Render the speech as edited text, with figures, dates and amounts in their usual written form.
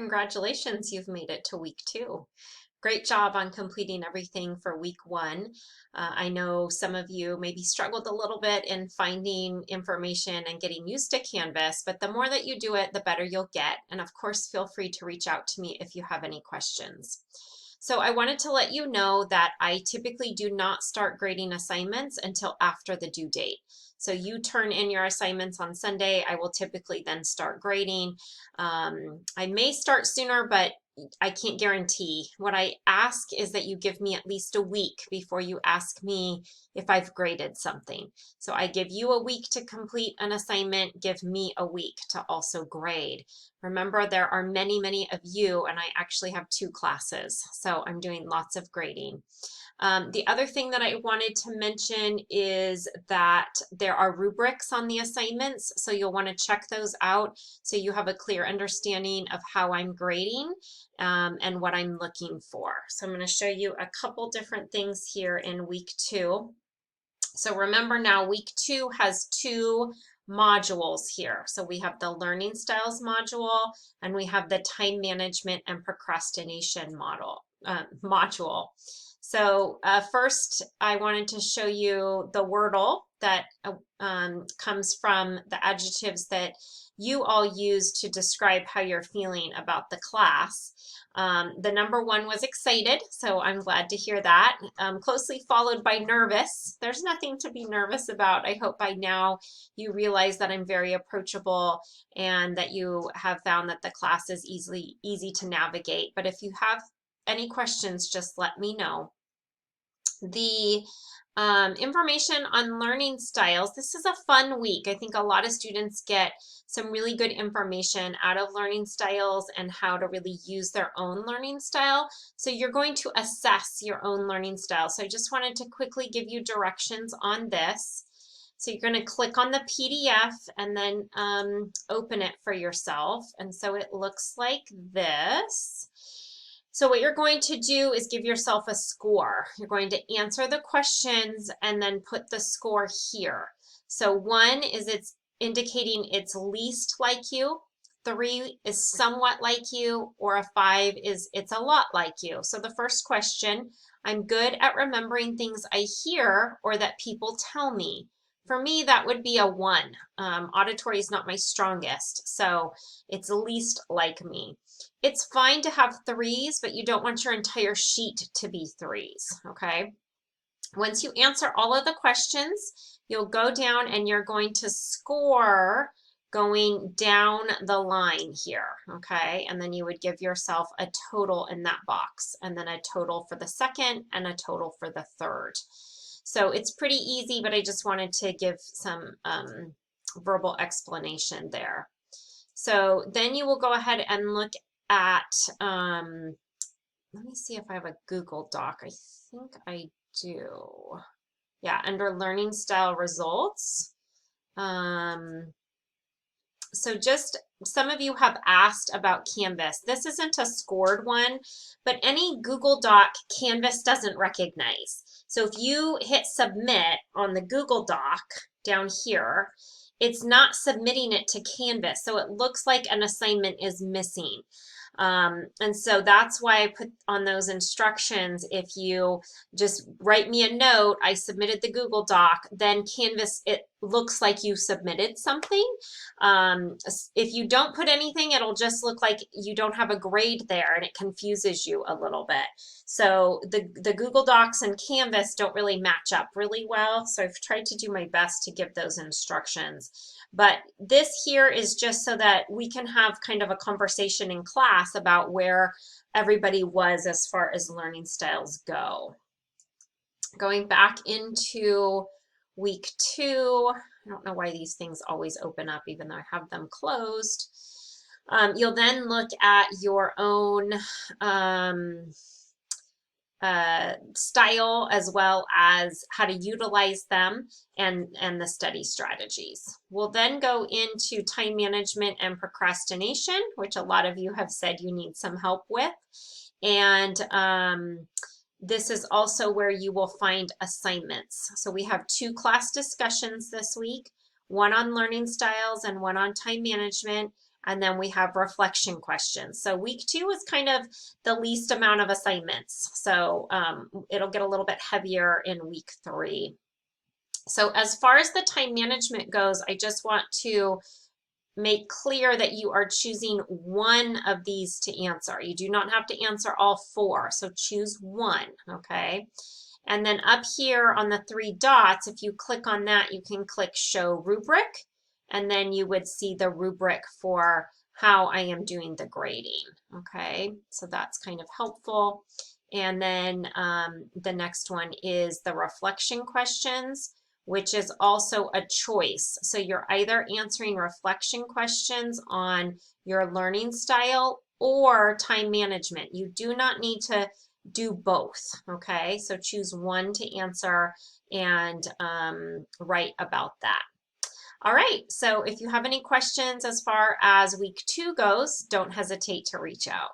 Congratulations, you've made it to week 2. Great job on completing everything for week 1. I know some of you maybe struggled a little bit in finding information and getting used to Canvas, but the more that you do it, the better you'll get. And of course, feel free to reach out to me if you have any questions. So I wanted to let you know that I typically do not start grading assignments until after the due date. So you turn in your assignments on Sunday. I will typically then start grading. I may start sooner, but I can't guarantee. What I ask is that you give me at least a week before you ask me if I've graded something. So I give you a week to complete an assignment, give me a week to also grade. Remember, there are many, many of you, and I actually have 2 classes, so I'm doing lots of grading. The other thing that I wanted to mention is that there are rubrics on the assignments, so you'll want to check those out so you have a clear understanding of how I'm grading and what I'm looking for. So I'm going to show you a couple different things here in week 2. So remember now, week 2 has 2 modules here. So we have the learning styles module and we have the time management and procrastination module. So first, I wanted to show you the Wordle that comes from the adjectives that you all use to describe how you're feeling about the class. The number 1 was excited, so I'm glad to hear that. Closely followed by nervous. There's nothing to be nervous about. I hope by now you realize that I'm very approachable and that you have found that the class is easy to navigate. But if you have any questions, just let me know. The information on learning styles. This is a fun week. I think a lot of students get some really good information out of learning styles and how to really use their own learning style. So you're going to assess your own learning style. So I just wanted to quickly give you directions on this. So you're going to click on the PDF and then open it for yourself. And so it looks like this. So what you're going to do is give yourself a score. You're going to answer the questions and then put the score here. So 1 is it's indicating it's least like you, 3 is somewhat like you, or a 5 is it's a lot like you. So the first question, I'm good at remembering things I hear or that people tell me. For me, that would be a 1. Auditory is not my strongest, so it's least like me. It's fine to have 3s, but you don't want your entire sheet to be 3s, okay? Once you answer all of the questions, you'll go down and you're going to score going down the line here, okay? And then you would give yourself a total in that box, and then a total for the second and a total for the third. So it's pretty easy, but I just wanted to give some verbal explanation there. So then you will go ahead and look at, let me see if I have a Google Doc. I think I do. Yeah, under learning style results. So just some of you have asked about Canvas. This isn't a scored one, but any Google Doc Canvas doesn't recognize. So if you hit submit on the Google Doc down here, it's not submitting it to Canvas. So it looks like an assignment is missing. And so that's why I put on those instructions. If you just write me a note, I submitted the Google Doc, then Canvas, it looks like you submitted something. If you don't put anything, it'll just look like you don't have a grade there and it confuses you a little bit. So the Google Docs and Canvas don't really match up really well. So I've tried to do my best to give those instructions. But this here is just so that we can have kind of a conversation in class about where everybody was as far as learning styles go. Going back into week 2, I don't know why these things always open up even though I have them closed. You'll then look at your own style as well as how to utilize them and the study strategies. We'll then go into time management and procrastination, which a lot of you have said you need some help with. And this is also where you will find assignments. So we have 2 class discussions this week, one on learning styles and one on time management. And then we have reflection questions. So week 2 is kind of the least amount of assignments. So it'll get a little bit heavier in week 3. So as far as the time management goes, I just want to make clear that you are choosing one of these to answer. You do not have to answer all 4, so choose one, okay? And then up here on the 3 dots, if you click on that, you can click Show Rubric, and then you would see the rubric for how I am doing the grading, okay? So that's kind of helpful. And then the next one is the reflection questions, which is also a choice. So you're either answering reflection questions on your learning style or time management. You do not need to do both, okay? So choose one to answer and write about that. All right, so if you have any questions as far as week 2 goes, don't hesitate to reach out.